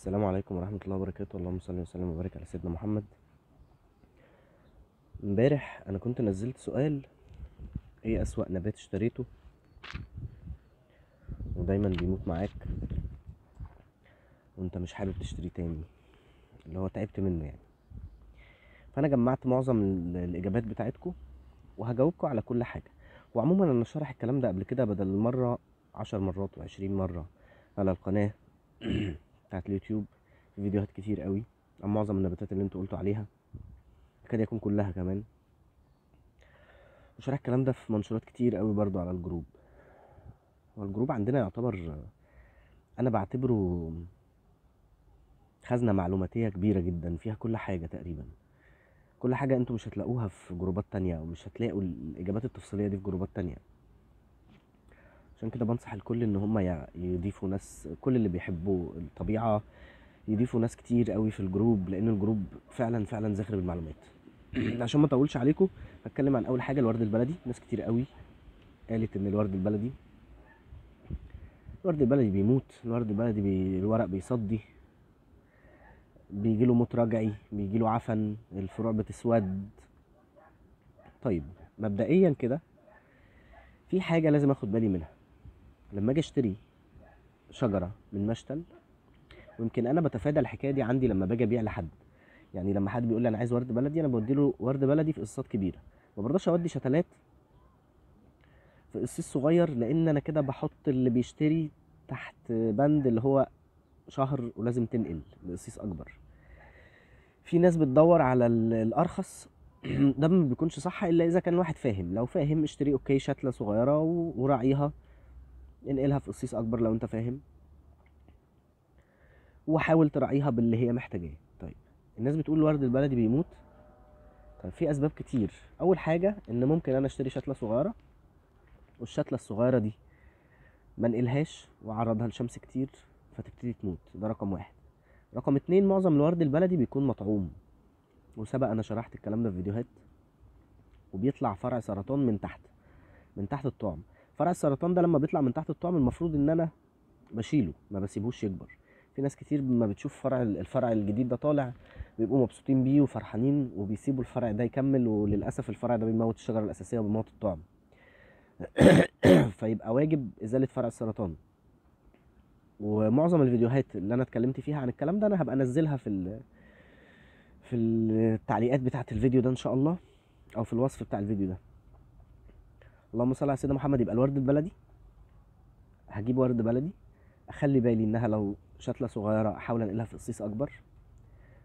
السلام عليكم ورحمة الله وبركاته. اللهم صل وسلم وبارك على سيدنا محمد. امبارح انا كنت نزلت سؤال: ايه اسوأ نبات اشتريته ودايما بيموت معاك وانت مش حابب تشتريه تاني، اللي هو تعبت منه يعني. فانا جمعت معظم الاجابات بتاعتكم وهجاوبكم على كل حاجة. وعموما انا شارح الكلام ده قبل كده بدل المرة 10 مرات و20 مرة على القناة بتاعت اليوتيوب، في فيديوهات كتير قوي عن معظم النباتات اللي انتوا قلتوا عليها، كاد يكون كلها كمان. وشارح الكلام ده في منشورات كتير قوي برضو على الجروب. والجروب عندنا يعتبر، انا بعتبره خزنة معلوماتية كبيرة جدا فيها كل حاجة تقريبا، كل حاجة انتوا مش هتلاقوها في جروبات تانية، او مش هتلاقوا الاجابات التفصيلية دي في جروبات تانية. عشان كده بنصح الكل ان هم يضيفوا ناس، كل اللي بيحبوا الطبيعة يضيفوا ناس كتير قوي في الجروب، لان الجروب فعلا فعلا زاخر بالمعلومات. عشان ما اطولش عليكم، هتكلم عن اول حاجة: الورد البلدي. ناس كتير قوي قالت ان الورد البلدي بيموت، الورد البلدي الورق بيصدي، بيجيله موت رجعي، بيجيله عفن، الفروع بتسود. طيب، مبدئيا كده في حاجة لازم اخد بالي منها لما اجي اشتري شجرة من مشتل. ويمكن انا بتفادى الحكاية دي عندي لما باجي ابيع لحد. يعني لما حد بيقول لي انا عايز ورد بلدي، انا بديله ورد بلدي في قصات كبيرة، ما برضاش اودي شتلات في قصيص صغير، لان انا كده بحط اللي بيشتري تحت بند اللي هو شهر ولازم تنقل لقصيص اكبر. في ناس بتدور على الارخص. ده ما بيكونش صح الا اذا كان الواحد فاهم. لو فاهم اشتري اوكي شتله صغيره وراعيها، انقلها في قصيص اكبر لو انت فاهم، وحاول تراعيها باللي هي محتاجاه. طيب، الناس بتقول الورد البلدي بيموت. طيب، في اسباب كتير. اول حاجه ان ممكن انا اشتري شتله صغيره، والشتله الصغيره دي ما انقلهاش واعرضها لشمس كتير فتبتدي تموت. ده رقم واحد. رقم اتنين: معظم الورد البلدي بيكون مطعوم، وسبق انا شرحت الكلام ده في فيديوهات، وبيطلع فرع سرطان من تحت الطعم. فرع السرطان ده لما بيطلع من تحت الطعم المفروض ان انا بشيله، ما بسيبوش يكبر. في ناس كتير لما بتشوف الفرع الجديد ده طالع بيبقوا مبسوطين بيه وفرحانين، وبيسيبوا الفرع ده يكمل، وللاسف الفرع ده بيموت الشجره الاساسيه وبيموت الطعم. فيبقى واجب ازاله فرع السرطان. ومعظم الفيديوهات اللي انا اتكلمت فيها عن الكلام ده انا هبقى انزلها في التعليقات بتاعه الفيديو ده ان شاء الله، او في الوصف بتاع الفيديو ده. اللهم صل على سيدنا محمد. يبقى الورد البلدي، هجيب ورد بلدي، اخلي بالي انها لو شتله صغيره احاول انقلها في قصيص اكبر.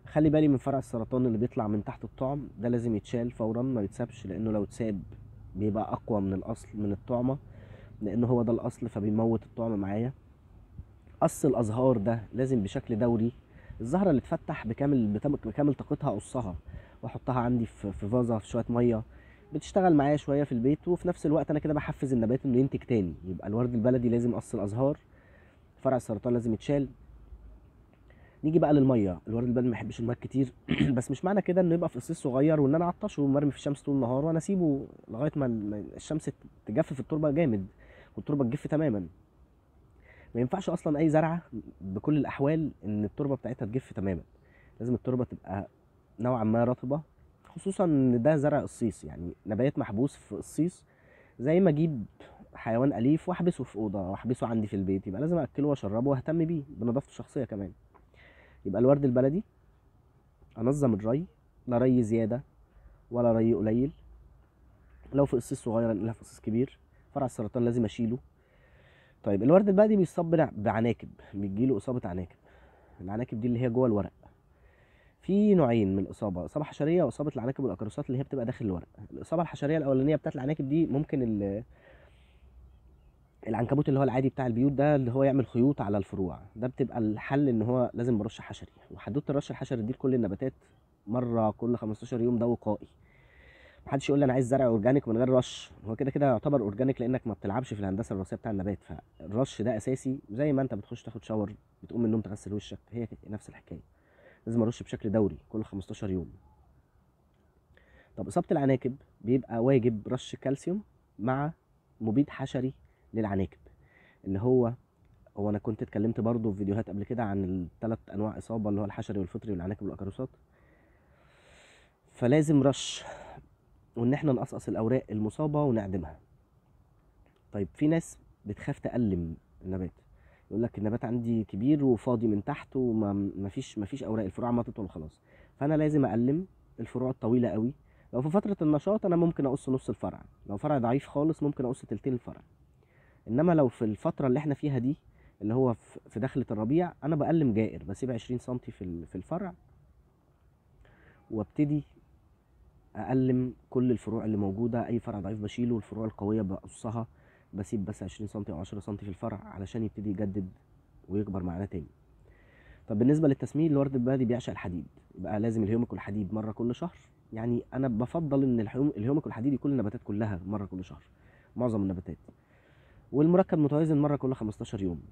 اخلي بالي من فرع السرطان اللي بيطلع من تحت الطعم، ده لازم يتشال فورا، ما يتسابش، لانه لو اتساب بيبقى اقوى من الاصل من الطعمه، لانه هو ده الاصل فبيموت الطعم معايا. قص الازهار ده لازم بشكل دوري. الزهره اللي تفتح بكامل طاقتها اقصها واحطها عندي في فازه في شويه ميه، بتشتغل معايا شويه في البيت، وفي نفس الوقت انا كده بحفز النبات انه ينتج تاني. يبقى الورد البلدي لازم قص الازهار، فرع السرطان لازم يتشال. نيجي بقى للميه. الورد البلدي ما يحبش الميه كتير بس مش معنى كده انه يبقى في قصيص صغير وان انا اعطشه ومرمي في الشمس طول النهار وانا اسيبه لغايه ما الشمس تجفف التربه جامد والتربه تجف تماما. ما ينفعش اصلا اي زرعه بكل الاحوال ان التربه بتاعتها تجف تماما. لازم التربه تبقى نوعا ما رطبه، خصوصا ان ده زرع قصيص، يعني نبات محبوس في قصيص. زي ما اجيب حيوان اليف واحبسه في اوضه واحبسه عندي في البيت، يبقى لازم اكله واشربه واهتم بيه بنظافته الشخصيه كمان. يبقى الورد البلدي انظم الري، لا ري زياده ولا ري قليل. لو في قصيص صغير انقلها في قصيص كبير. فرع السرطان لازم اشيله. طيب، الورد البلدي بيصاب بعناكب، بيجيله اصابه عناكب. العناكب دي اللي هي جوه الورق. في نوعين من الاصابه: اصابه حشريه واصابه العناكب والاكروسات اللي هي بتبقى داخل الورق. الاصابه الحشريه الاولانيه بتاعت العناكب دي ممكن العنكبوت اللي هو العادي بتاع البيوت ده اللي هو يعمل خيوط على الفروع، ده بتبقى الحل ان هو لازم برش حشري. وحدوته الرش الحشري دي لكل النباتات مره كل 15 يوم، ده وقائي. محدش يقول لي انا عايز زرع اورجانيك من غير رش، هو كده كده يعتبر اورجانيك لانك ما بتلعبش في الهندسه الوراثيه بتاع النبات. فالرش ده اساسي، زي ما انت بتخش تاخد شاور بتقوم من النوم تغسل وشك، هي نفس الحكايه. لازم ارش بشكل دوري كل 15 يوم. طب، اصابه العناكب بيبقى واجب رش كالسيوم مع مبيد حشري للعناكب، اللي هو هو انا كنت اتكلمت برضو في فيديوهات قبل كده عن الثلاث انواع اصابه، اللي هو الحشري والفطري والعناكب والاكاروسات. فلازم رش، وان احنا نقصقص الاوراق المصابه ونعدمها. طيب في ناس بتخاف تقلم النبات، يقول لك النبات عندي كبير وفاضي من تحت وما فيش اوراق، الفروع ما تطول خلاص. فانا لازم اقلم الفروع الطويله قوي. لو في فتره النشاط انا ممكن اقص نص الفرع، لو فرع ضعيف خالص ممكن اقص تلتين الفرع. انما لو في الفتره اللي احنا فيها دي، اللي هو في دخلة الربيع، انا بقلم جائر، بسيب 20 سنتي في الفرع، وابتدي اقلم كل الفروع اللي موجوده. اي فرع ضعيف بشيله، والفروع القويه بقصها، بسيب بس 20 سنتي او 10 سنتي في الفرع علشان يبتدي يجدد ويكبر معانا تاني. طب بالنسبه للتسميد، الورد البلدي بيعشق الحديد، يبقى لازم الهيوميك والحديد مره كل شهر. يعني انا بفضل ان الهيوميك والحديد يكون النباتات كلها مره كل شهر، معظم النباتات. والمركب متوازن مره كل 15 يوم.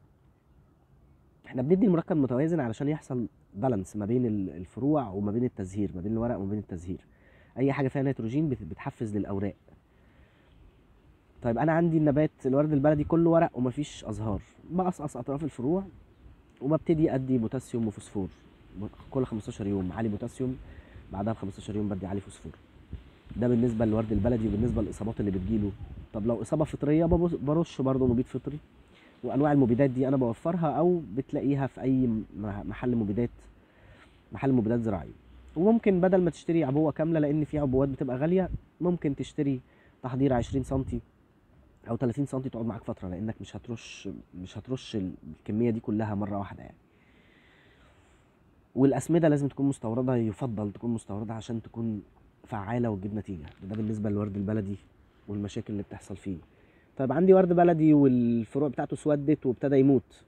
احنا بندي المركب متوازن علشان يحصل بالانس ما بين الفروع وما بين التزهير، ما بين الورق وما بين التزهير. اي حاجه فيها نيتروجين بتحفز للاوراق. طيب انا عندي النبات الورد البلدي كله ورق ومفيش ازهار، بقصقص اطراف الفروع وببتدي ادي بوتاسيوم وفوسفور كل 15 يوم. عالي بوتاسيوم، بعدها ب 15 يوم بدي عالي فوسفور. ده بالنسبه للورد البلدي وبالنسبه للاصابات اللي بتجيله. طب لو اصابه فطريه برش برضه مبيد فطري. وانواع المبيدات دي انا بوفرها او بتلاقيها في اي محل مبيدات زراعيه. وممكن بدل ما تشتري عبوه كامله، لان في عبوات بتبقى غاليه، ممكن تشتري تحضير 20 سنتي او 30 سنتي تقعد معاك فتره، لانك مش هترش الكميه دي كلها مره واحده يعني. والاسمده لازم تكون مستورده، يفضل تكون مستورده عشان تكون فعاله وتجيب نتيجه. ده بالنسبه للورد البلدي والمشاكل اللي بتحصل فيه. طيب عندي ورد بلدي والفروع بتاعته اسودت وابتدى يموت،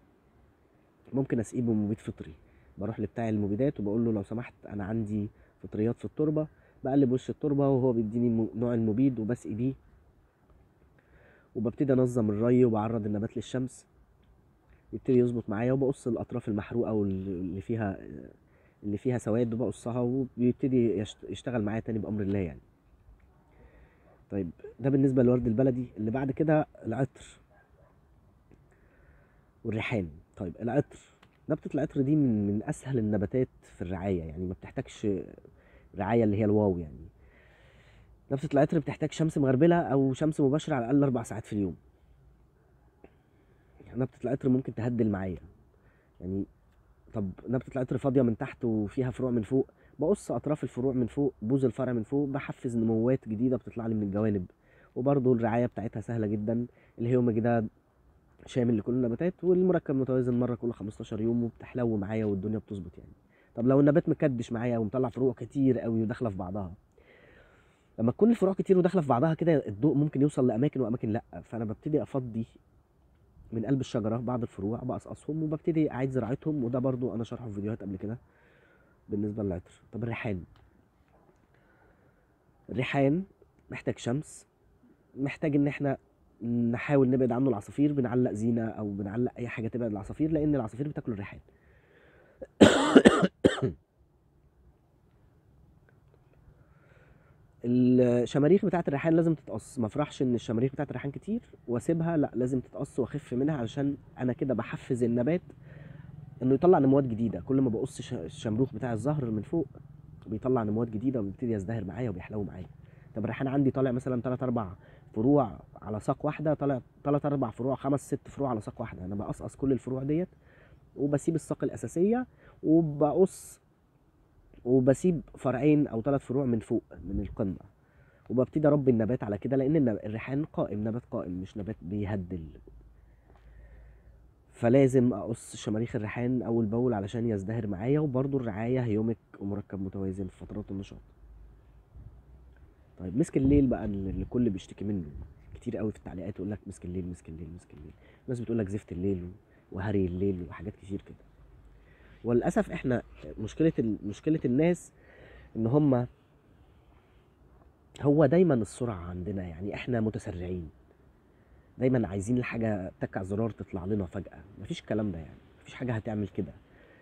ممكن اسقيه بمبيد فطري. بروح لبتاع المبيدات وبقول له لو سمحت انا عندي فطريات في التربه، بقلب وش التربه وهو بيديني نوع المبيد وبسقي بيه. وببتدي انظم الري وبعرض النبات للشمس، يبتدي يظبط معايا. وبقص الاطراف المحروقه اللي فيها سواد، وبقصها وبيبتدي يشتغل معايا تاني بامر الله يعني. طيب ده بالنسبه للورد البلدي. اللي بعد كده العطر والريحان. طيب العطر، نبتة العطر دي من اسهل النباتات في الرعايه، يعني ما بتحتاجش رعايه اللي هي الواو يعني. نبتة العطر بتحتاج شمس مغربله او شمس مباشره على الاقل 4 ساعات في اليوم. نبتة العطر ممكن تهدل معايا يعني. طب نبتة العطر فاضية من تحت وفيها فروع من فوق، بقص أطراف الفروع من فوق، بوز الفرع من فوق، بحفز نموات جديدة بتطلع لي من الجوانب. وبرضه الرعاية بتاعتها سهلة جدا. الهيومج ده شامل لكل النباتات، والمركب متوازن مرة كل 15 يوم، وبتحلو معايا والدنيا بتظبط يعني. طب لو النبات مكدش معايا ومطلع فروع كتير قوي وداخلة في بعضها، لما تكون الفروع كتير وداخلة في بعضها كده، الضوء ممكن يوصل لأماكن وأماكن لأ. فأنا ببتدي أفضي من قلب الشجرة بعض الفروع، بقصقصهم وببتدي أعيد زراعتهم. وده برضو أنا شرحه في فيديوهات قبل كده بالنسبه للعطر. طب الريحان محتاج شمس، محتاج ان احنا نحاول نبعد عنه العصافير، بنعلق زينه او بنعلق اي حاجه تبعد العصافير، لان العصافير بتاكل الريحان. الشماريخ بتاعه الريحان لازم تتقص. ما افرحش ان الشماريخ بتاعه الريحان كتير واسيبها، لا لازم تتقص واخف منها، علشان انا كده بحفز النبات انه يطلع نموات جديده. كل ما بقص الشمروخ بتاع الزهر من فوق بيطلع نموات جديده وبيبتدي يزدهر معايا وبيحلو معايا. طب الريحان عندي طالع مثلا 3 4 فروع على ساق واحده، طالع 3 4 فروع، 5 6 فروع على ساق واحده، انا بقصقص كل الفروع ديت وبسيب الساق الاساسيه، وبقص وبسيب فرعين او 3 فروع من فوق من القمه. وببتدي اربي النبات على كده، لان الريحان قائم، نبات قائم مش نبات بيهدل. فلازم اقص شماريخ الريحان اول باول علشان يزدهر معايا. وبرده الرعايه هيومك ومركب متوازن في فترات النشاط. طيب مسك الليل بقى اللي الكل بيشتكي منه كتير قوي في التعليقات، يقول لك مسك الليل مسك الليل مسك الليل. الناس بتقول لك زفت الليل وهري الليل وحاجات كتير كده. وللاسف احنا مشكله الناس ان هم، هو دايما السرعه عندنا، يعني احنا متسرعين، دايما عايزين الحاجه تكع زرار تطلع لنا فجاه. مفيش الكلام ده يعني، مفيش حاجه هتعمل كده.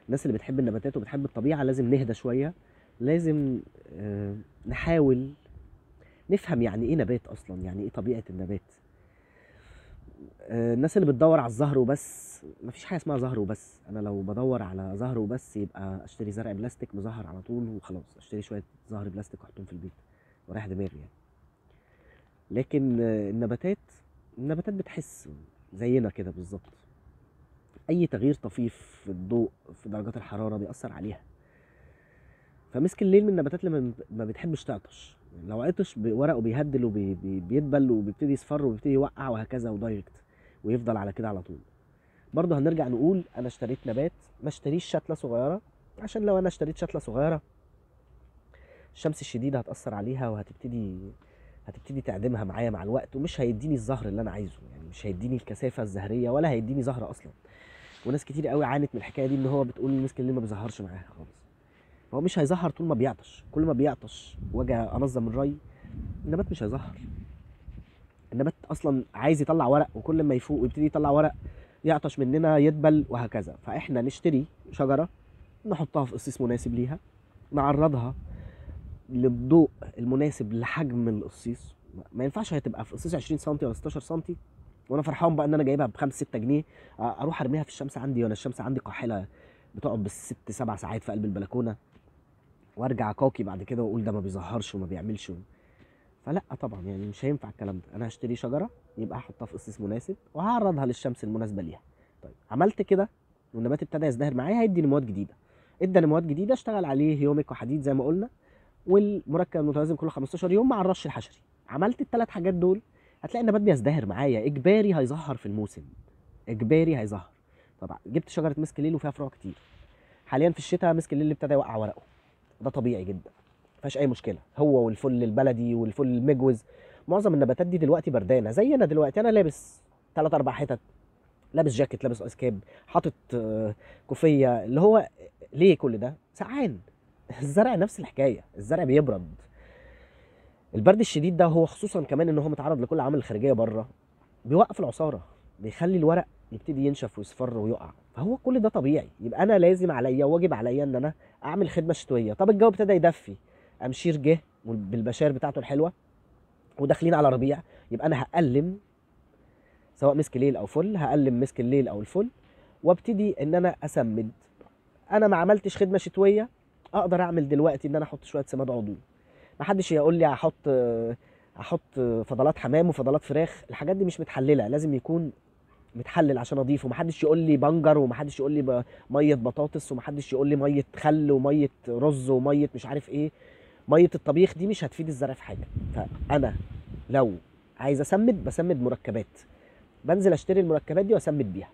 الناس اللي بتحب النباتات وبتحب الطبيعه لازم نهدى شويه. لازم نحاول نفهم يعني ايه نبات اصلا، يعني ايه طبيعه النبات. الناس اللي بتدور على الزهر وبس، مفيش حاجه اسمها زهر وبس. انا لو بدور على زهر وبس يبقى اشتري زرع بلاستيك مزهر على طول وخلاص، اشتري شويه زهر بلاستيك واحطهم في البيت ورايح دماغي يعني. لكن النباتات بتحس زينا كده بالظبط. اي تغيير طفيف في الضوء في درجات الحراره بيأثر عليها. فمسك الليل من النباتات اللي ما بتحبش تعطش. لو عطش ورقه بيهدل وبيدبل وبيبتدي يصفر وبيبتدي يوقع وهكذا ودايركت، ويفضل على كده على طول. برضه هنرجع نقول انا اشتريت نبات، ما اشتريش شتله صغيره، عشان لو انا اشتريت شتله صغيره الشمس الشديده هتأثر عليها هتبتدي تعدمها معايا مع الوقت، ومش هيديني الزهر اللي انا عايزه، يعني مش هيديني الكثافه الزهريه ولا هيديني زهر اصلا. وناس كتير قوي عانت من الحكايه دي، ان هو بتقول مسك الليل ما بيزهرش معاها خالص. هو مش هيزهر طول ما بيعطش. كل ما بيعطش واجي انظم الري النبات مش هيزهر. النبات اصلا عايز يطلع ورق، وكل ما يفوق ويبتدي يطلع ورق يعطش مننا يدبل وهكذا. فاحنا نشتري شجره نحطها في قصيص مناسب ليها، نعرضها للضوء المناسب لحجم القصيص. ما ينفعش هتبقى في قصيص 20 سم ولا 16 سم وانا فرحان بقى ان انا جايبها ب 5 6 جنيه، اروح ارميها في الشمس عندي وانا الشمس عندي قاحله بتقعد بالست 7 ساعات في قلب البلكونه، وارجع كاكي بعد كده واقول ده ما بيظهرش وما بيعملش. فلا طبعا يعني مش هينفع الكلام ده. انا هشتري شجره يبقى احطها في قصيص مناسب وهعرضها للشمس المناسبه ليها. طيب عملت كده والنبات ابتدى يزدهر معايا، هيدي نموات جديده. ادى نموات جديده اشتغل عليه هيوميك وحديد زي ما قلنا، والمركب المتوازن كل 15 يوم مع الرش الحشري. عملت الثلاث حاجات دول هتلاقي النبات بيزدهر معايا اجباري، هيظهر في الموسم، اجباري هيظهر. طبعا جبت شجره مسك الليل وفيها فروع كتير. حاليا في الشتاء مسك الليل ابتدى يوقع ورقه، ده طبيعي جدا، مفيهاش اي مشكله. هو والفل البلدي والفل المجوز، معظم النباتات دي دلوقتي بردانه زينا دلوقتي. انا لابس 3 4 حتت، لابس جاكيت، لابس ايس كاب، حاطط كوفيه، اللي هو ليه كل ده؟ سقعان. الزرع نفس الحكايه، الزرع بيبرد. البرد الشديد ده هو خصوصا كمان ان هو متعرض لكل العوامل الخارجيه بره، بيوقف العصاره، بيخلي الورق يبتدي ينشف ويصفر ويقع. فهو كل ده طبيعي. يبقى انا لازم عليا واجب عليا ان انا اعمل خدمه شتويه. طب الجو ابتدى يدفي، امشير جه بالبشائر بتاعته الحلوه وداخلين على ربيع، يبقى انا هقلم سواء مسك ليل او فل، هقلم مسك الليل او الفل وابتدي ان انا اسمد. انا ما عملتش خدمه شتويه، اقدر اعمل دلوقتي ان انا احط شويه سماد عضوي. محدش يقول لي احط فضلات حمام وفضلات فراخ، الحاجات دي مش متحلله، لازم يكون متحلل عشان اضيفه. محدش يقول لي بنجر، ومحدش يقول لي ميه بطاطس، ومحدش يقول لي ميه خل وميه رز وميه مش عارف ايه. ميه الطبيخ دي مش هتفيد الزرع في حاجه. فانا لو عايز اسمد بسمد مركبات، بنزل اشتري المركبات دي واسمد بيها.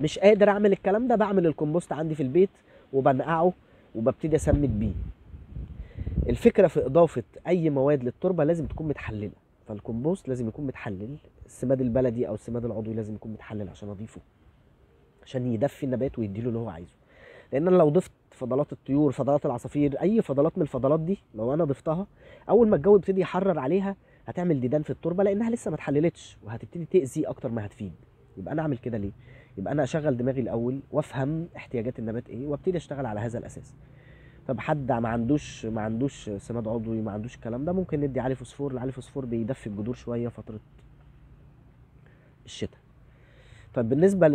مش قادر اعمل الكلام ده، بعمل الكمبوست عندي في البيت وبنقعه وببتدي اسمد بيه. الفكره في اضافه اي مواد للتربه لازم تكون متحلله. فالكمبوست لازم يكون متحلل، السماد البلدي او السماد العضوي لازم يكون متحلل عشان اضيفه، عشان يدفي النبات ويديله اللي هو عايزه. لان انا لو ضفت فضلات الطيور، فضلات العصافير، اي فضلات من الفضلات دي لو انا ضفتها، اول ما الجو يبتدي يحرر عليها هتعمل ديدان في التربه لانها لسه ما اتحللتش، وهتبتدي تاذي اكتر ما هتفيد. يبقى انا اعمل كده ليه؟ يبقى انا اشغل دماغي الاول وافهم احتياجات النبات ايه وابتدي اشتغل على هذا الاساس. طب حد ما عندوش سماد عضوي، ما عندوش الكلام ده، ممكن ندي عليه فوسفور. العلي فوسفور بيدفي الجذور شويه فتره الشتاء. طيب بالنسبه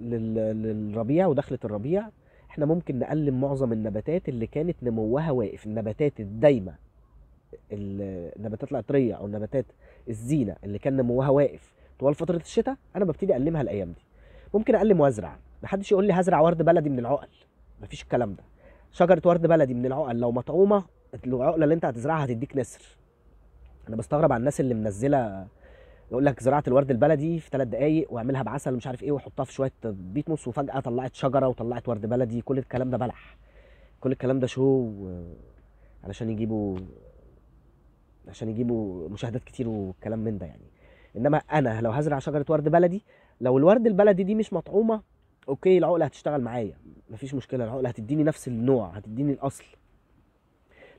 للربيع ودخلة الربيع، احنا ممكن نقلم معظم النباتات اللي كانت نموها واقف. النباتات الدايمة، النباتات العطرية او نباتات الزينة اللي كان نموها واقف طوال فترة الشتاء، انا ببتدي اقلمها الايام دي. ممكن اقلم وازرع. محدش يقول لي هزرع ورد بلدي من العقل، مفيش الكلام ده. شجرة ورد بلدي من العقل لو مطعومة، العقلة اللي انت هتزرعها هتديك نسر. انا بستغرب على الناس اللي منزله يقول لك زراعه الورد البلدي في 3 دقايق واعملها بعسل مش عارف ايه وحطها في شويه بيتموس وفجاه طلعت شجره وطلعت ورد بلدي. كل الكلام ده بلح، كل الكلام ده شو علشان يجيبوا مشاهدات كتير والكلام من ده يعني. انما انا لو هزرع شجره ورد بلدي، لو الورد البلدي دي مش مطعومه، اوكي العقله هتشتغل معايا مفيش مشكله، العقله هتديني نفس النوع، هتديني الاصل.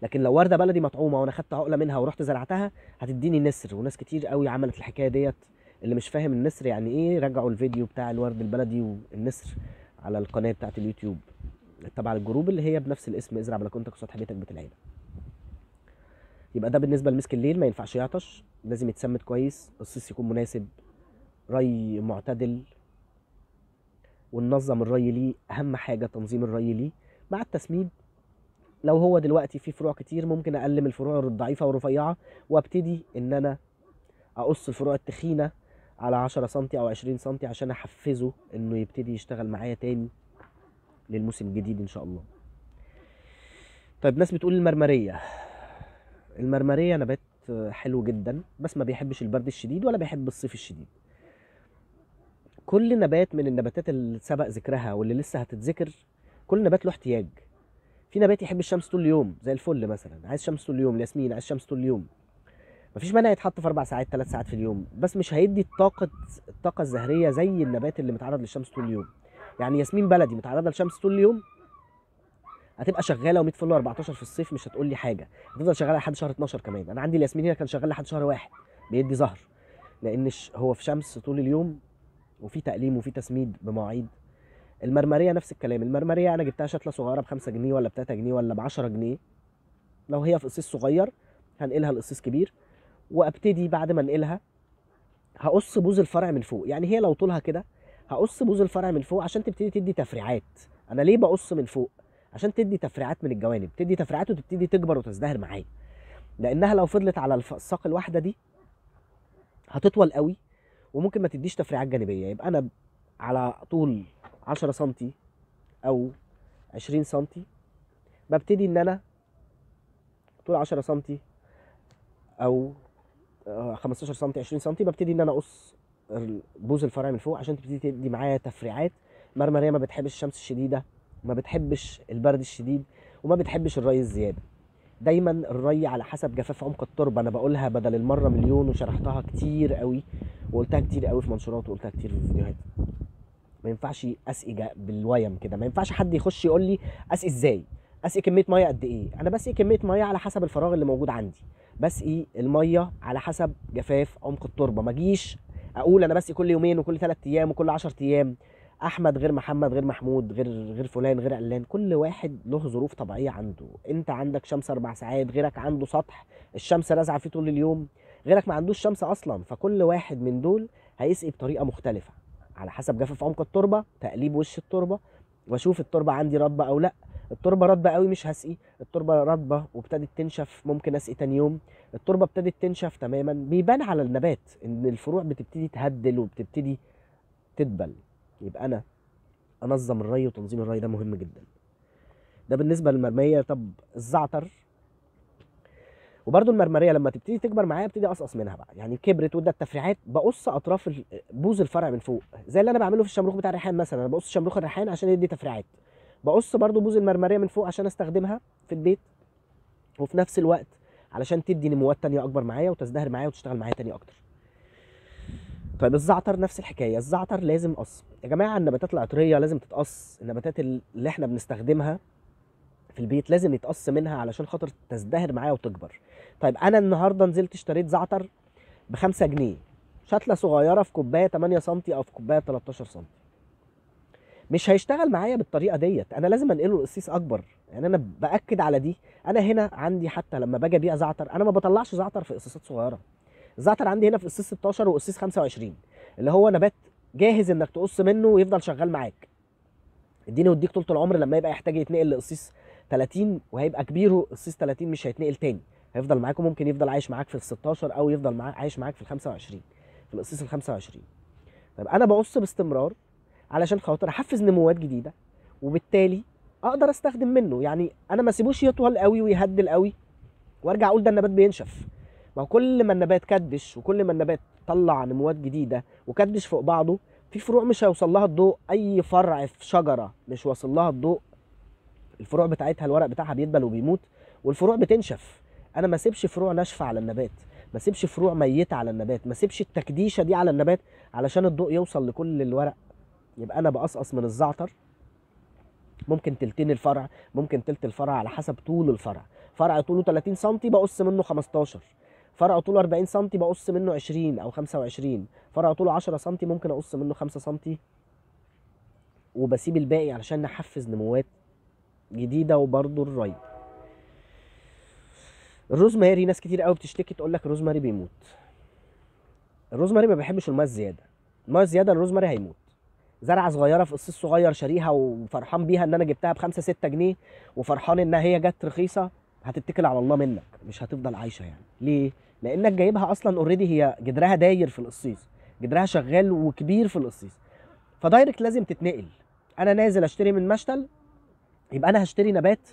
لكن لو ورده بلدي مطعومه وانا خدت عقله منها ورحت زرعتها هتديني نسر. وناس كتير قوي عملت الحكايه ديت. اللي مش فاهم النسر يعني ايه، رجعوا الفيديو بتاع الورد البلدي والنسر على القناه بتاعت اليوتيوب تبع الجروب اللي هي بنفس الاسم، ازرع بلكونتك وسطح بيتك بيت العيله. يبقى ده بالنسبه لمسك الليل، ما ينفعش يعطش، لازم يتسمد كويس، الصيص يكون مناسب، ري معتدل، وننظم الري ليه. اهم حاجه تنظيم الري ليه مع التسميد. لو هو دلوقتي في فروع كتير ممكن اقلم الفروع الضعيفه والرفيعه، وابتدي ان انا اقص الفروع التخينه على 10 سنتي او 20 سنتي عشان احفزه انه يبتدي يشتغل معايا تاني للموسم الجديد ان شاء الله. طيب ناس بتقول المرمريه. المرمريه نبات حلو جدا، بس ما بيحبش البرد الشديد ولا بيحب الصيف الشديد. كل نبات من النباتات اللي سبق ذكرها واللي لسه هتتذكر، كل نبات له احتياج. في نبات يحب الشمس طول اليوم زي الفل مثلا، عايز شمس طول اليوم. الياسمين عايز شمس طول اليوم. مفيش مانع يتحط في 4 ساعات 3 ساعات في اليوم، بس مش هيدي الطاقة الزهرية زي النبات اللي متعرض للشمس طول اليوم. يعني ياسمين بلدي متعرضة للشمس طول اليوم هتبقى شغالة و100 فل 14 في الصيف، مش هتقول لي حاجة. هتفضل شغالة لحد شهر 12 كمان. أنا عندي الياسمين هنا كان شغال لحد شهر 1 بيدي زهر، لأن هو في شمس طول اليوم وفي تقليم وفي تسميد بمواعيد. المرمرية نفس الكلام. المرمرية أنا جبتها شتلة صغيرة ب5 جنيه ولا ب3 جنيه ولا ب10 جنيه. لو هي في قصيص صغير هنقلها لقصيص كبير، وابتدي بعد ما انقلها هقص بوز الفرع من فوق. يعني هي لو طولها كده هقص بوز الفرع من فوق عشان تبتدي تدي تفريعات. انا ليه بقص من فوق؟ عشان تدي تفريعات من الجوانب، تدي تفريعات وتبتدي تكبر وتزدهر معايا. لانها لو فضلت على الساق الواحده دي هتطول قوي وممكن ما تديش تفريعات جانبيه. يبقى انا على طول 10 سنتي او 20 سنتي ببتدي ان انا طول 10 سنتي او 15 سنتي 20 سنتي ببتدي ان انا اقص بوز الفرع من فوق عشان تبتدي تدي معايا تفريعات. مرمريه ما بتحبش الشمس الشديده، ما بتحبش البرد الشديد، وما بتحبش الري الزياده. دايما الري على حسب جفاف عمق التربه. انا بقولها بدل المره مليون وشرحتها كتير قوي وقلتها كتير قوي في منشورات وقلتها كتير في فيديوهات. ما ينفعش اسقي بالويم كده. ما ينفعش حد يخش يقول لي اسقي ازاي، اسقي كميه ميه قد ايه. انا بسقي كميه ميه على حسب الفراغ اللي موجود عندي، بسقي الميه على حسب جفاف عمق التربه. ما اجيش اقول انا بسقي كل يومين وكل 3 ايام وكل 10 ايام. احمد غير محمد غير محمود غير فلان غير علان. كل واحد له ظروف طبيعيه عنده. انت عندك شمس 4 ساعات، غيرك عنده سطح الشمس رازعه فيه طول اليوم، غيرك ما عندوش شمس اصلا. فكل واحد من دول هيسقي بطريقه مختلفه على حسب جفاف عمق التربه، تقليب وش التربه، واشوف التربه عندي رطبه او لا. التربه رطبه قوي مش هسقي. التربه رطبه وابتدت تنشف ممكن اسقي تاني يوم. التربه ابتدت تنشف تماما بيبان على النبات ان الفروع بتبتدي تهدل وبتبتدي تدبل. يبقى انا انظم الري، وتنظيم الري ده مهم جدا. ده بالنسبه للمرميه. طب الزعتر وبرده المرمريه لما تبتدي تكبر معايا ابتدي اقصقص منها بقى. يعني كبرت وادت تفريعات بقص اطراف بوز الفرع من فوق زي اللي انا بعمله في الشمروخ بتاع الريحان مثلا. انا بقص شمروخ الريحان عشان يدي تفريعات، بقص برده بوز المرمريه من فوق عشان استخدمها في البيت، وفي نفس الوقت علشان تدي نموات تانية اكبر معايا وتزدهر معايا وتشتغل معايا تاني اكتر. طيب الزعتر نفس الحكايه. الزعتر لازم قص يا جماعه. النباتات العطريه لازم تتقص. النباتات اللي احنا بنستخدمها في البيت لازم يتقص منها علشان خاطر تزدهر معايا وتكبر. طيب انا النهارده نزلت اشتريت زعتر ب5 جنيه، شتله صغيره في كوبايه 8 سم او في كوبايه 13 سم. مش هيشتغل معايا بالطريقه ديت. انا لازم انقله لقصيص اكبر. يعني انا باكد على دي. انا هنا عندي حتى لما باجي ابيع زعتر انا ما بطلعش زعتر في قصيصات صغيره. الزعتر عندي هنا في قصيص 16 وقصيص 25 اللي هو نبات جاهز انك تقص منه ويفضل شغال معاك. اديني واديك طول العمر. لما يبقى يحتاج يتنقل لقصيص 30 وهيبقى كبيره قصيص 30 مش هيتنقل تاني، هيفضل معاك. وممكن يفضل عايش معاك في ال 16 او يفضل عايش معاك في ال 25 في القصيص ال 25. طيب انا بقص باستمرار علشان خاطر احفز نموات جديده وبالتالي اقدر استخدم منه. يعني انا ما اسيبوش يطول قوي ويهدل قوي وارجع اقول ده النبات بينشف. ما هو كل ما النبات كدش وكل ما النبات طلع نموات جديده وكدش فوق بعضه، في فروع مش هيوصل لها الضوء. اي فرع في شجره مش واصل لها الضوء الفروع بتاعتها الورق بتاعها بيدبل وبيموت والفروع بتنشف. انا ما اسيبش فروع ناشفه على النبات، ما اسيبش فروع ميته على النبات، ما اسيبش التكديشه دي على النبات علشان الضوء يوصل لكل الورق. يبقى انا بقصقص من الزعتر ممكن تلتين الفرع، ممكن تلت الفرع على حسب طول الفرع. فرع طوله 30 سم بقص منه 15، فرع طوله 40 سم بقص منه 20 او 25، فرع طوله 10 سم ممكن اقص منه 5 سم، وبسيب الباقي علشان نحفز نموات جديده. وبرده الري. الروزماري ناس كتير قوي بتشتكي تقول لك الروزماري بيموت. الروزماري ما بيحبش الماء الزياده. ميه زياده الروزماري هيموت. زرعه صغيره في قصيص صغير شاريها وفرحان بيها ان انا جبتها ب5 6 جنيه، وفرحان انها هي جت رخيصه، هتتكل على الله منك، مش هتفضل عايشه يعني. ليه؟ لانك جايبها اصلا اوريدي، هي جدرها داير في القصيص، جدرها شغال وكبير في القصيص، فدايركت لازم تتنقل. انا نازل اشتري من مشتل، يبقى انا هشتري نبات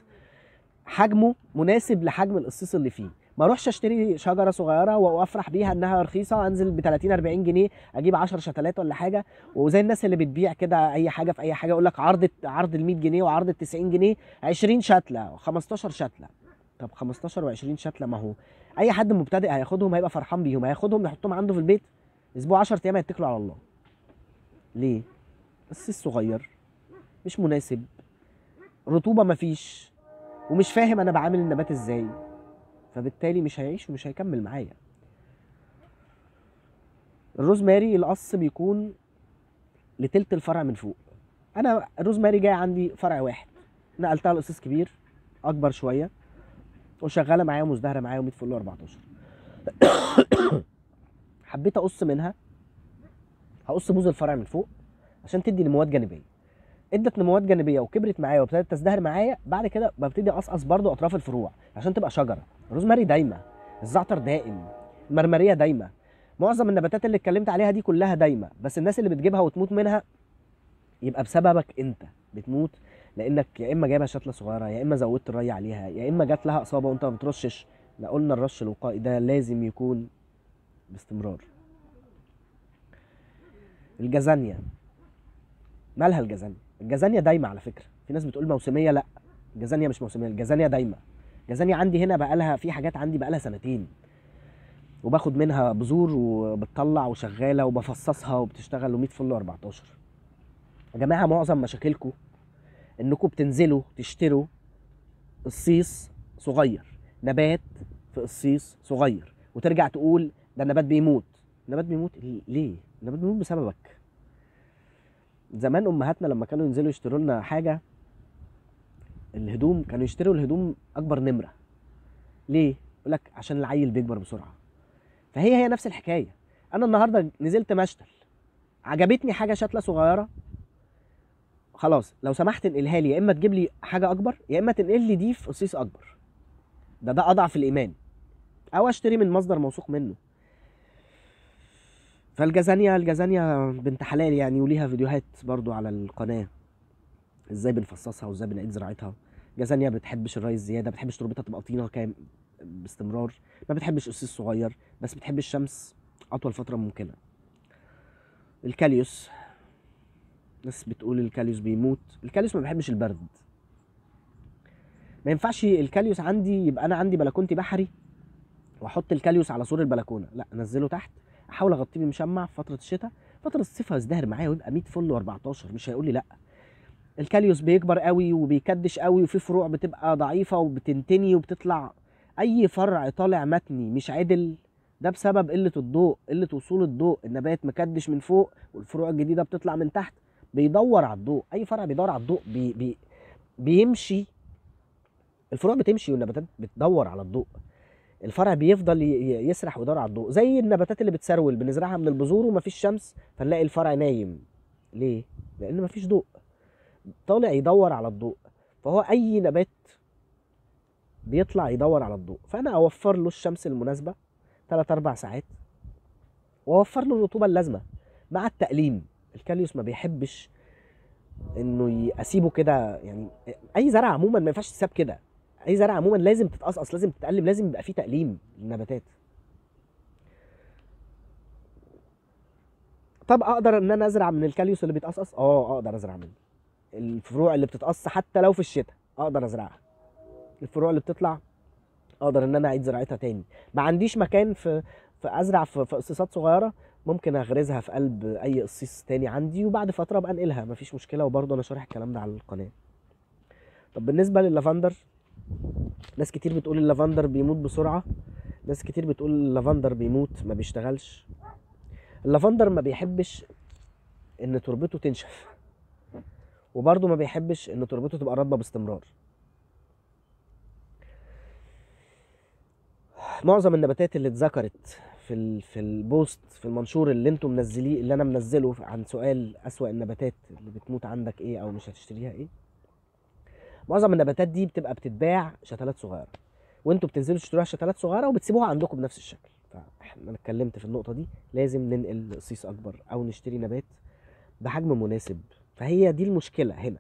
حجمه مناسب لحجم القصيص اللي فيه. ما اروحش اشتري شجره صغيره وافرح بيها انها رخيصه، انزل ب 30 40 جنيه اجيب 10 شتلات ولا حاجه، وزي الناس اللي بتبيع كده اي حاجه في اي حاجه، يقول لك عرض ال 100 جنيه وعرض ال 90 جنيه 20 شتله و15 شتله. طب 15 و20 شتله، ما هو اي حد مبتدئ هياخدهم هيبقى فرحان بيهم، هياخدهم يحطهم عنده في البيت اسبوع 10 ايام هيتكلوا على الله. ليه؟ قصيص صغير مش مناسب، رطوبه مفيش، ومش فاهم انا بعامل النبات ازاي، فبالتالي مش هيعيش ومش هيكمل معايا. الروزماري القص بيكون لتلت الفرع من فوق. انا الروزماري جاي عندي فرع واحد، نقلتها لقصيص كبير اكبر شويه، وشغاله معايا ومزدهره معايا و100 فل 14. حبيت اقص منها، هقص بوز الفرع من فوق عشان تدي نموات جانبيه. ادت نموات جانبيه وكبرت معايا وابتدت تزدهر معايا، بعد كده ببتدي اقصقص برضو اطراف الفروع عشان تبقى شجره. الروزماري دايمه، الزعتر دائم، المرمريه دايمه، معظم النباتات اللي اتكلمت عليها دي كلها دايمه، بس الناس اللي بتجيبها وتموت منها يبقى بسببك انت بتموت، لانك يا اما جايبها شتله صغيره، يا اما زودت الري عليها، يا اما جات لها اصابه وانت ما بترشش. لا، قلنا الرش الوقائي ده لازم يكون باستمرار. الجازانيا، مالها الجازانيا؟ الجازانيا دايمه على فكره، في ناس بتقول موسميه، لا، الجازانيا مش موسميه، الجازانيا دايمه. الجازانيا عندي هنا بقالها، في حاجات عندي بقالها سنتين، وباخد منها بذور وبتطلع وشغاله وبفصصها وبتشتغل و100 فل 14. يا جماعه معظم مشاكلكم انكم بتنزلوا تشتروا قصيص صغير، نبات في قصيص صغير، وترجع تقول ده النبات بيموت. النبات بيموت ليه؟ النبات بيموت بسببك. زمان امهاتنا لما كانوا ينزلوا يشتروا لنا حاجه، الهدوم، كانوا يشتروا الهدوم اكبر نمره. ليه؟ يقول لك عشان العيل بيكبر بسرعه. فهي نفس الحكايه. انا النهارده نزلت مشتل، عجبتني حاجه شتله صغيره، خلاص لو سمحت انقلها لي، يا اما تجيب لي حاجه اكبر، يا اما تنقل لي دي في قصيص اكبر. ده اضعف الايمان، او اشتري من مصدر موثوق منه. الجازانيا بنت حلال يعني، وليها فيديوهات برضو على القناه ازاي بنفصصها وازاي بنعيد زراعتها. جازانيا بتحبش الري الزياده، بتحبش تربتها تبقى طينه كام باستمرار، ما بتحبش قصيص صغير، بس بتحب الشمس اطول فتره ممكنه. الكاليوس، ناس بتقول الكاليوس بيموت. الكاليوس ما بيحبش البرد، ما ينفعش الكاليوس عندي يبقى انا عندي بلكونتي بحري واحط الكاليوس على سور البلكونه، لا، انزله تحت، احاول اغطيه بمشمع في فتره الشتاء، فتره الصيف هيزدهر معايا ويبقى 100 فل و14، مش هيقول لي لا. الكاليوس بيكبر قوي وبيكدش قوي، وفي فروع بتبقى ضعيفه وبتنتني وبتطلع، اي فرع طالع متني مش عدل، ده بسبب قله الضوء، قله وصول الضوء. النبات مكدش من فوق والفروع الجديده بتطلع من تحت، بيدور على الضوء. اي فرع بيدور على الضوء بيمشي، الفروع بتمشي والنباتات بتدور على الضوء، الفرع بيفضل يسرح ويدور على الضوء. زي النباتات اللي بتسرول بنزرعها من البذور ومفيش شمس، فنلاقي الفرع نايم. ليه؟ لان مفيش ضوء، طالع يدور على الضوء. فهو اي نبات بيطلع يدور على الضوء، فانا اوفر له الشمس المناسبه 3 4 ساعات، واوفر له الرطوبه اللازمه مع التقليم. الكاليوس ما بيحبش انه اسيبه كده يعني. اي زرع عموما ما ينفعش تساب كده، اي زرع عموما لازم تتقصقص، لازم تتقلم، لازم يبقى فيه تقليم للنباتات. طب اقدر ان انا ازرع من الكاليوس اللي بيتقصقص؟ اقدر ازرع منه. الفروع اللي بتتقص حتى لو في الشتاء اقدر ازرعها. الفروع اللي بتطلع اقدر ان انا اعيد زراعتها تاني. ما عنديش مكان في ازرع في قصيصات صغيره، ممكن اغرزها في قلب اي قصيص تاني عندي، وبعد فتره ابقى انقلها، مفيش مشكله. وبرضه انا شارح الكلام ده على القناه. طب بالنسبه لللافندر، ناس كتير بتقول اللافندر بيموت بسرعه، ناس كتير بتقول اللافندر بيموت ما بيشتغلش. اللافندر ما بيحبش ان تربته تنشف، وبرضه ما بيحبش ان تربته تبقى رطبه باستمرار. معظم النباتات اللي اتذكرت في البوست، في المنشور اللي انتم منزليه، اللي انا منزله عن سؤال اسوأ النباتات اللي بتموت عندك ايه او مش هتشتريها ايه، معظم النباتات دي بتبقى بتتباع شتلات صغيره، وانتوا بتنزلوا تشتروها شتلات صغيره وبتسيبوها عندكم بنفس الشكل. فاحنا انا اتكلمت في النقطه دي، لازم ننقل قصيص اكبر او نشتري نبات بحجم مناسب. فهي دي المشكله هنا.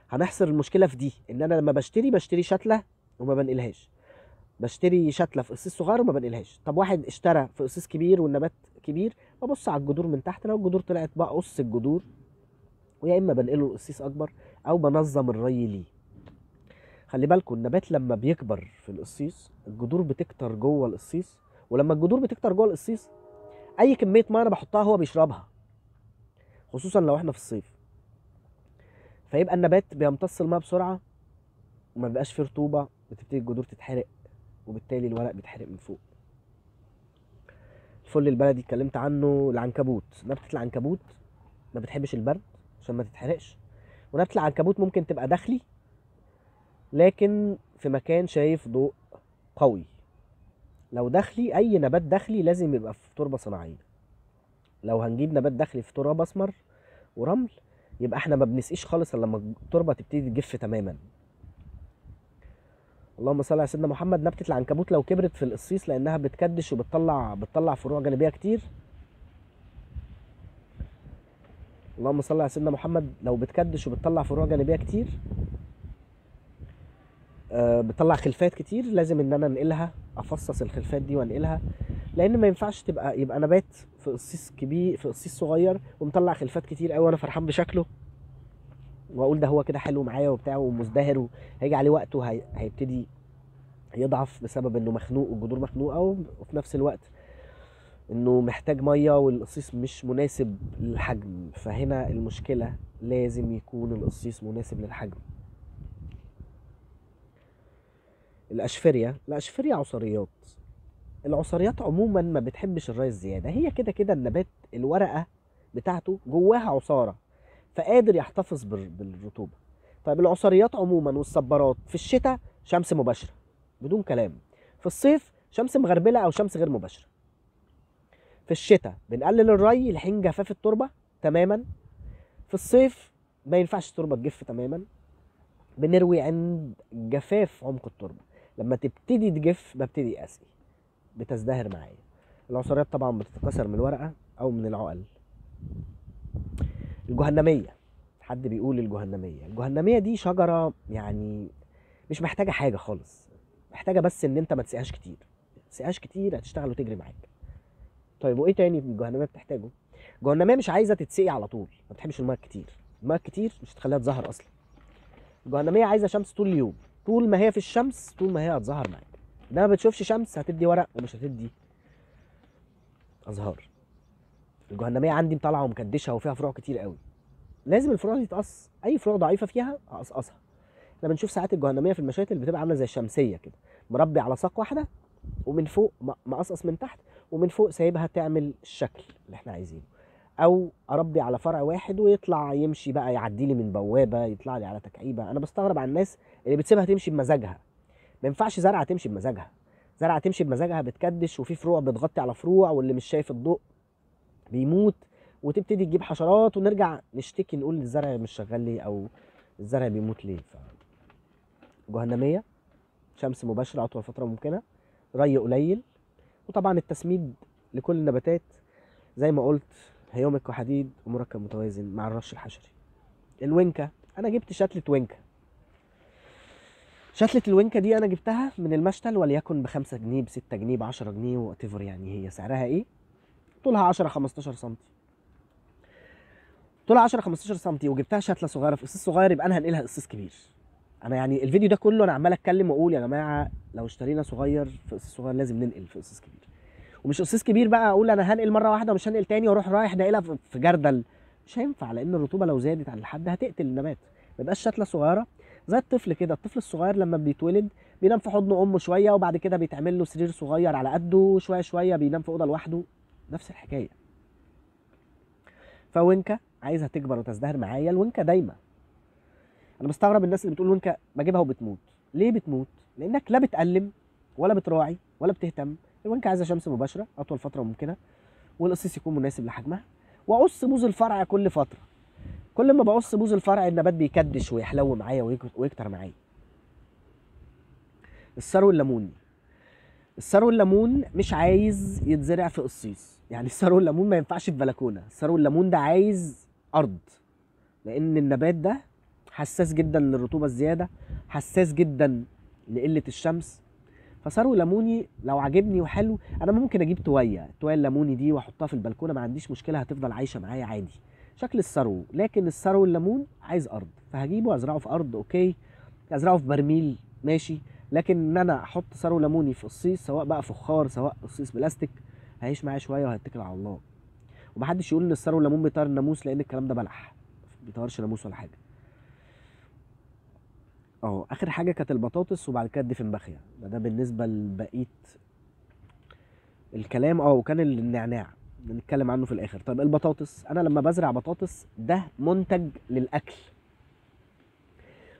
هنحصر المشكله في دي، ان انا لما بشتري شتله وما بنقلهاش، بشتري شتله في قصيص صغير وما بنقلهاش. طب واحد اشترى في قصيص كبير والنبات كبير، ببص على الجذور من تحت، لو الجذور طلعت بقص الجذور، ويا اما بنقله القصيص اكبر او بنظم الري ليه. خلي بالكم النبات لما بيكبر في القصيص الجذور بتكتر جوه القصيص، ولما الجذور بتكتر جوه القصيص اي كميه ميه انا بحطها هو بيشربها، خصوصا لو احنا في الصيف. فيبقى النبات بيمتص الميه بسرعه وما بيبقاش فيه رطوبه، بتبتدي الجذور تتحرق وبالتالي الورق بيتحرق من فوق. الفل البلدي اتكلمت عنه. العنكبوت، نبتة العنكبوت ما بتحبش البرد عشان ما تتحرقش، ونبتة العنكبوت ممكن تبقى داخلي لكن في مكان شايف ضوء قوي. لو داخلي، اي نبات داخلي لازم يبقى في تربة صناعية. لو هنجيب نبات داخلي في تراب اسمر ورمل، يبقى احنا ما بنسقيش خالص الا لما التربة تبتدي تجف تماما. اللهم صل على سيدنا محمد. نبتة العنكبوت لو كبرت في القصيص لانها بتكدش وبتطلع فروع جانبية كتير، اللهم صل على سيدنا محمد، لو بتكدش وبتطلع فروع جانبيه كتير، بتطلع خلفات كتير، لازم ان انا انقلها، افصص الخلفات دي وانقلها، لان ما ينفعش يبقى نبات في قصيص كبير، في قصيص صغير ومطلع خلفات كتير قوي وانا فرحان بشكله واقول ده هو كده حلو معايا وبتاع ومزدهر، وهيجي عليه وقت وهيبتدي يضعف بسبب انه مخنوق والجذور مخنوقه، وفي نفس الوقت انه محتاج ميه والقصيص مش مناسب للحجم. فهنا المشكله، لازم يكون القصيص مناسب للحجم. الاشفرية عصريات. العصريات عموما ما بتحبش الري الزياده، هي كده كده النبات الورقه بتاعته جواها عصاره فقادر يحتفظ بالرطوبه. طيب العصريات عموما والصبارات في الشتاء شمس مباشره بدون كلام، في الصيف شمس مغربله او شمس غير مباشره. في الشتاء بنقلل الري لحين جفاف التربه تماما، في الصيف ما ينفعش التربه تجف تماما، بنروي عند جفاف عمق التربه. لما تبتدي تجف ببتدي اسقي، بتزدهر معايا. العصاريات طبعا بتتكسر من الورقه او من العقل. الجهنميه، حد بيقول الجهنميه دي شجره يعني مش محتاجه حاجه خالص، محتاجه بس ان انت ما تسقيهاش كتير، تسقيهاش كتير هتشتغل وتجري معاك. طيب وايه تاني الجهنميه بتحتاجه؟ الجهنميه مش عايزه تتسقي على طول، ما بتحبش الميه كتير، الميه كتير مش هتخليها تزهر اصلا. الجهنميه عايزه شمس طول اليوم، طول ما هي في الشمس طول ما هي هتظهر معاك. ده ما بتشوفش شمس هتدي ورق ومش هتدي ازهار. الجهنميه عندي مطلعه ومكدشه وفيها فروع كتير قوي، لازم الفروع دي تقص، اي فروع ضعيفه فيها اقصقصها. احنا بنشوف ساعات الجهنميه في المشاتل بتبقى عامله زي الشمسيه كده، مربي على ساق واحده ومن فوق مقصقص من تحت، ومن فوق سايبها تعمل الشكل اللي احنا عايزينه. او اربي على فرع واحد ويطلع يمشي بقى، يعدي لي من بوابه، يطلع لي على تكعيبه. انا بستغرب على الناس اللي بتسيبها تمشي بمزاجها. ما ينفعش زرعه تمشي بمزاجها، زرعه تمشي بمزاجها بتكدش وفي فروع بتغطي على فروع، واللي مش شايف الضوء بيموت، وتبتدي تجيب حشرات ونرجع نشتكي نقول الزرع مش شغال ليه او الزرع بيموت ليه. جهنميه شمس مباشره اطول فتره ممكنه، ري قليل، وطبعا التسميد لكل النباتات زي ما قلت هيومك وحديد ومركب متوازن مع الرش الحشري. الونكه، انا جبت شتله ونكه. شتله الونكه دي انا جبتها من المشتل وليكن ب5 جنيه ب6 جنيه ب10 جنيه وات ايفر، يعني هي سعرها ايه، طولها 10 15 سم، طولها 10 15 سم، وجبتها شتله صغيره في قصيص صغير، يبقى انا هنقلها قصيص كبير. انا يعني الفيديو ده كله انا عمال اتكلم واقول يا جماعه لو اشترينا صغير في قصيص صغير لازم ننقل في قصيص كبير، ومش قصيص كبير بقى اقول انا هنقل مره واحده ومش هنقل تاني واروح رايح ناقلها في جردل، مش هينفع، لان الرطوبه لو زادت عن الحد هتقتل النبات. ما يبقاش شتله صغيره زي الطفل كده. الطفل الصغير لما بيتولد بينام في حضن امه شويه، وبعد كده بيتعمل له سرير صغير على قده، شويه شويه بينام في اوضه لوحده، نفس الحكايه. فوينكا عايزها تكبر وتزدهر معايا. الوينكا دايما، انا بستغرب الناس اللي بتقول وينكا بجيبها وبتموت. ليه بتموت؟ لانك لا بتقلم ولا بتراعي ولا بتهتم، الونكه عايزه شمس مباشره اطول فتره ممكنه، والقصيص يكون مناسب لحجمها. واقص بوز الفرع كل فتره. كل ما بقص بوز الفرع النبات بيكدش ويحلو معايا ويكتر معايا. الثرو الليموني. الثرو الليمون مش عايز يتزرع في قصيص، يعني الثرو الليمون ما ينفعش في بلكونه، الثرو الليمون ده عايز ارض، لان النبات ده حساس جدا للرطوبه الزياده، حساس جدا لقله الشمس. فثرو ليموني لو عجبني وحلو انا ممكن اجيب التويه الليموني دي واحطها في البلكونه، ما عنديش مشكله، هتفضل عايشه معايا عادي شكل الثرو. لكن الثرو الليمون عايز ارض، فهجيبه وازرعه في ارض اوكي، ازرعه في برميل ماشي. لكن ان انا احط ثرو ليموني في قصيص، سواء بقى فخار سواء قصيص بلاستيك، هيعيش معايا شويه وهيتكل على الله. ومحدش يقول ان الثرو الليمون بيطير الناموس، لان الكلام ده بلح، ما بيطيرش ناموس ولا حاجه. اخر حاجه كانت البطاطس، وبعد كده الدفنبخيا. ده بالنسبه لبقيه الكلام. وكان النعناع نتكلم عنه في الاخر. طيب البطاطس، انا لما بزرع بطاطس ده منتج للاكل،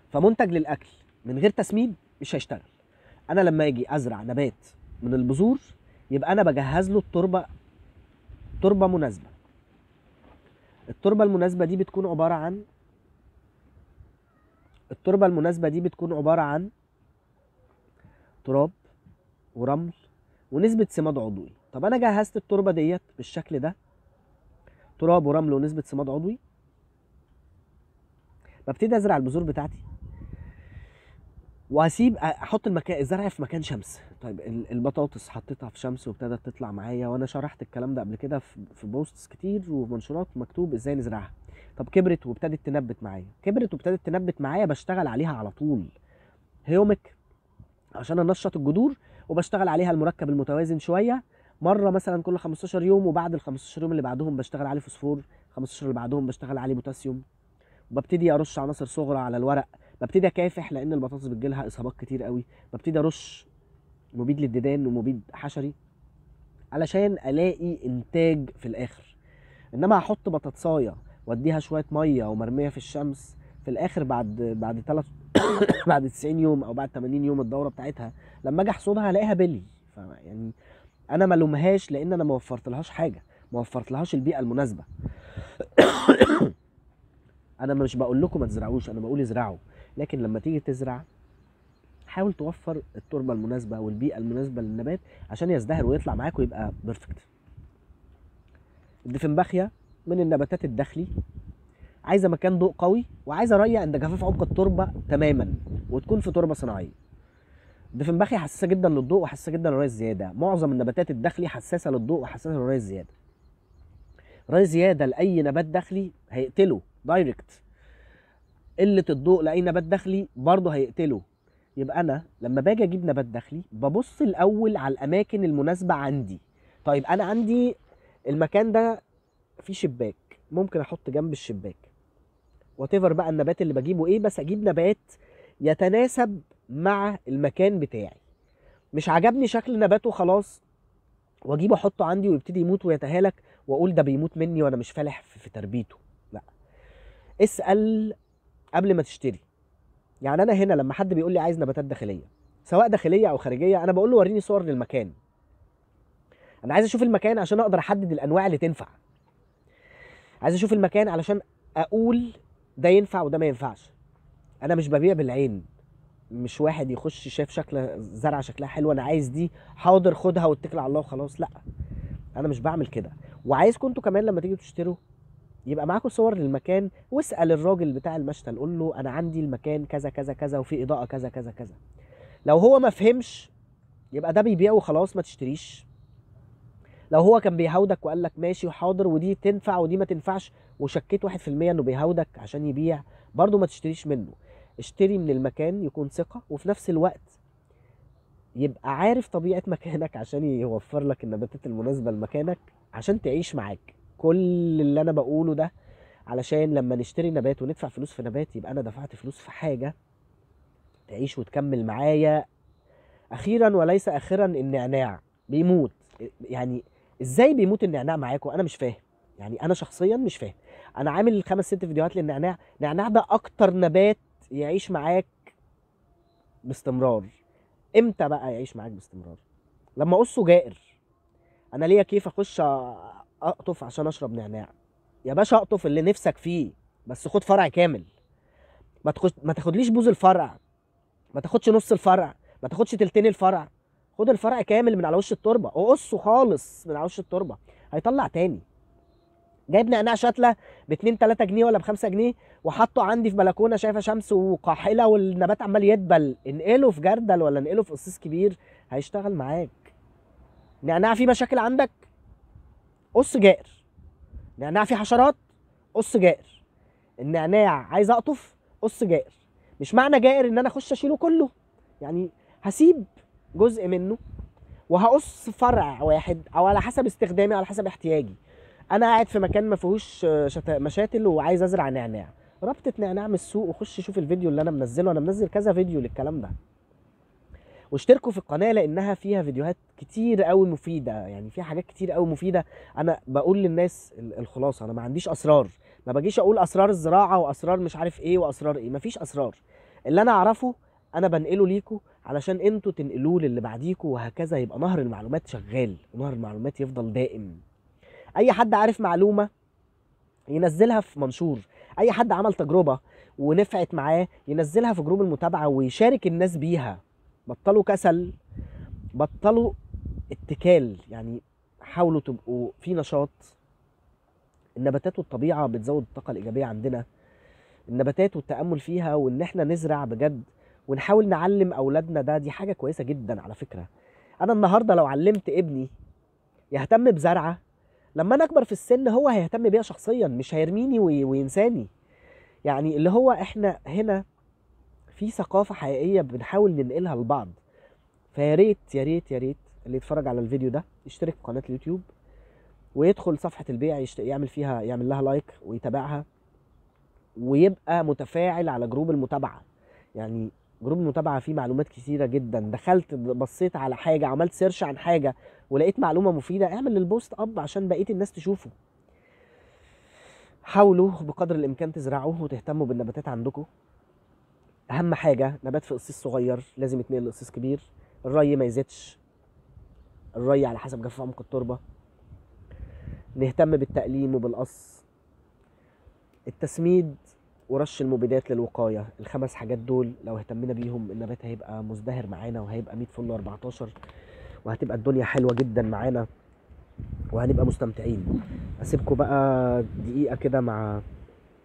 فمنتج للاكل من غير تسميد مش هيشتغل. انا لما اجي ازرع نبات من البذور، يبقى انا بجهز له تربه مناسبه. التربه المناسبه دي بتكون عباره عن تراب ورمل ونسبه سماد عضوي. طب انا جهزت التربه ديت بالشكل ده، تراب ورمل ونسبه سماد عضوي، ببتدي ازرع البذور بتاعتي، وهسيب احط الزرع في مكان شمس. طيب البطاطس حطيتها في شمس وابتدت تطلع معايا، وانا شرحت الكلام ده قبل كده في بوستس كتير ومنشورات مكتوب ازاي نزرعها. طب كبرت وابتدت تنبت معايا، بشتغل عليها على طول هيومك عشان انشط الجذور، وبشتغل عليها المركب المتوازن شويه مره مثلا كل 15 يوم، وبعد ال 15 يوم اللي بعدهم بشتغل عليه فوسفور، 15 اللي بعدهم بشتغل عليه بوتاسيوم، وببتدي ارش عناصر صغرى على الورق، ببتدي اكافح لان البطاطس بتجيلها اصابات كتير قوي، ببتدي ارش مبيد للديدان ومبيد حشري علشان الاقي انتاج في الاخر. انما هحط بطاطسايه واديها شويه ميه ومرميه في الشمس، في الاخر بعد 3 بعد 90 يوم او بعد 80 يوم الدوره بتاعتها لما اجي احصدها هلاقيها بلي. يعني انا ما لومهاش، لان انا ما وفرتلهاش حاجه، ما وفرتلهاش البيئه المناسبه. انا مش بقول لكم ما تزرعوش، انا بقول ازرعوا، لكن لما تيجي تزرع حاول توفر التربه المناسبه والبيئه المناسبه للنبات عشان يزدهر ويطلع معاك ويبقى بيرفكت. الدفنبخيا من النباتات الداخلي، عايزه مكان ضوء قوي، وعايزه ري عند جفاف عمق التربه تماما، وتكون في تربه صناعيه. الدفنبخيا حساسه جدا للضوء وحساسه جدا للري الزياده، معظم النباتات الداخلي حساسه للضوء وحساسه للري الزياده. ري زياده لاي نبات داخلي هيقتله دايركت، قله الضوء لاي نبات داخلي برضه هيقتله. يبقى انا لما باجي اجيب نبات داخلي ببص الاول على الاماكن المناسبه عندي. طيب انا عندي المكان ده فيه شباك، ممكن احط جنب الشباك واتيفر بقى النبات اللي بجيبه ايه، بس اجيب نبات يتناسب مع المكان بتاعي. مش عجبني شكل نباته خلاص واجيبه احطه عندي ويبتدي يموت ويتهالك واقول ده بيموت مني وانا مش فالح في تربيته. لا، اسال قبل ما تشتري. يعني انا هنا لما حد بيقول لي عايز نباتات داخليه سواء داخليه او خارجيه، انا بقول له وريني صور للمكان. انا عايز اشوف المكان عشان اقدر احدد الانواع اللي تنفع، عايز اشوف المكان علشان اقول ده ينفع وده ما ينفعش. انا مش ببيع بالعين، مش واحد يخش شاف شكل زرعه شكلها حلو انا عايز دي، حاضر خدها واتكل على الله وخلاص. لا، انا مش بعمل كده. وعايزكم انتوا كمان لما تيجوا تشتروا يبقى معاكم صور للمكان، واسال الراجل بتاع المشتل قول له انا عندي المكان كذا كذا كذا وفي اضاءه كذا كذا كذا. لو هو ما فهمش يبقى ده بيبيع وخلاص ما تشتريش. لو هو كان بيهودك وقال لك ماشي وحاضر ودي تنفع ودي ما تنفعش، وشكيت 1% انه بيهودك عشان يبيع، برضه ما تشتريش منه. اشتري من المكان يكون ثقة، وفي نفس الوقت يبقى عارف طبيعة مكانك عشان يوفر لك النباتات المناسبة لمكانك عشان تعيش معاك. كل اللي انا بقوله ده علشان لما نشتري نبات وندفع فلوس في نبات يبقى انا دفعت فلوس في حاجة تعيش وتكمل معايا. اخيرا وليس اخرا، النعناع بيموت. يعني ازاي بيموت النعناع معاكم؟ انا مش فاهم، يعني انا شخصيا مش فاهم. انا عامل 5 6 فيديوهات للنعناع. النعناع ده اكتر نبات يعيش معاك باستمرار. امتى بقى يعيش معاك باستمرار؟ لما اقصه جائر، انا ليا كيف اخش اقطف عشان اشرب نعناع؟ يا باشا اقطف اللي نفسك فيه، بس خد فرع كامل. ما تاخدليش بوز الفرع، ما تاخدش نص الفرع، ما تاخدش تلتين الفرع. خد الفرع كامل من على وش التربه، وقصه خالص من على وش التربه، هيطلع تاني. جايب نعناع شتله ب 2 3 جنيه ولا ب 5 جنيه، وحطه عندي في بلكونه شايفه شمس وقاحله والنبات عمال يدبل، انقله في جردل ولا انقله في قصيص كبير، هيشتغل معاك. نعناع فيه مشاكل عندك، قص جائر. نعناع فيه حشرات، قص جائر. النعناع عايز اقطف، قص جائر. مش معنى جائر ان انا اخش اشيله كله، يعني هسيب جزء منه وهقص فرع واحد، او على حسب استخدامي، على حسب احتياجي. انا قاعد في مكان ما فيهوش مشاتل وعايز ازرع نعناع، ربطة نعناع من السوق، وخش شوف الفيديو اللي انا منزله، انا منزل كذا فيديو للكلام ده. واشتركوا في القناه لانها فيها فيديوهات كتير قوي مفيده، يعني فيها حاجات كتير قوي مفيده. انا بقول للناس الخلاصه، انا ما عنديش اسرار، ما باجيش اقول اسرار الزراعه واسرار مش عارف ايه واسرار ايه، مفيش اسرار. اللي انا اعرفه انا بنقله ليكوا علشان انتوا تنقلوه للي بعديكوا، وهكذا يبقى نهر المعلومات شغال، ونهر المعلومات يفضل دائم. اي حد عارف معلومه ينزلها في منشور، اي حد عمل تجربه ونفعت معاه ينزلها في جروب المتابعه ويشارك الناس بيها. بطلوا كسل، بطلوا اتكال، يعني حاولوا تبقوا في نشاط. النباتات والطبيعة بتزود الطاقة الإيجابية عندنا، النباتات والتأمل فيها، وإن احنا نزرع بجد ونحاول نعلم أولادنا ده، دي حاجة كويسة جدا على فكرة. أنا النهاردة لو علمت ابني يهتم بزرعة، لما أنا أكبر في السن هو هيهتم بيها شخصيا، مش هيرميني وينساني. يعني اللي هو احنا هنا في ثقافة حقيقية بنحاول ننقلها لبعض. فيا ريت يا ريت يا ريت اللي يتفرج على الفيديو ده يشترك في قناة اليوتيوب، ويدخل صفحة البيع يعمل فيها، يعمل لها لايك ويتابعها، ويبقى متفاعل على جروب المتابعة. يعني جروب المتابعة فيه معلومات كثيرة جدا، دخلت بصيت على حاجة، عملت سيرش عن حاجة ولقيت معلومة مفيدة، اعمل البوست اب عشان بقية الناس تشوفه. حاولوا بقدر الامكان تزرعوا وتهتموا بالنباتات عندكم. اهم حاجة نبات في قصيص صغير لازم يتنقل لقصيص كبير. الري ما يزيدش، الري على حسب جفاف عمق التربة. نهتم بالتقليم وبالقص، التسميد، ورش المبيدات للوقاية. الخمس حاجات دول لو اهتمينا بيهم النبات هيبقى مزدهر معانا، وهيبقى 100 فل 14، وهتبقى الدنيا حلوة جدا معانا، وهنبقى مستمتعين. اسيبكم بقى دقيقة كده مع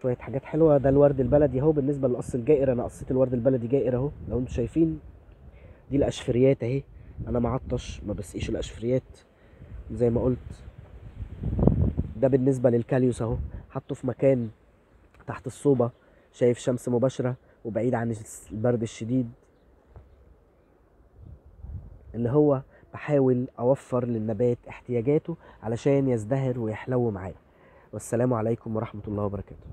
شوية حاجات حلوة. ده الورد البلدي اهو، بالنسبة للقص الجائر انا قصيت الورد البلدي جائر اهو لو انتوا شايفين. دي الاشفريات اهي، انا معطش ما بسقيش الاشفريات زي ما قلت. ده بالنسبة للكاليوس اهو، حطه في مكان تحت الصوبة، شايف شمس مباشرة وبعيد عن البرد الشديد، اللي هو بحاول اوفر للنبات احتياجاته علشان يزدهر ويحلو معايا. والسلام عليكم ورحمة الله وبركاته.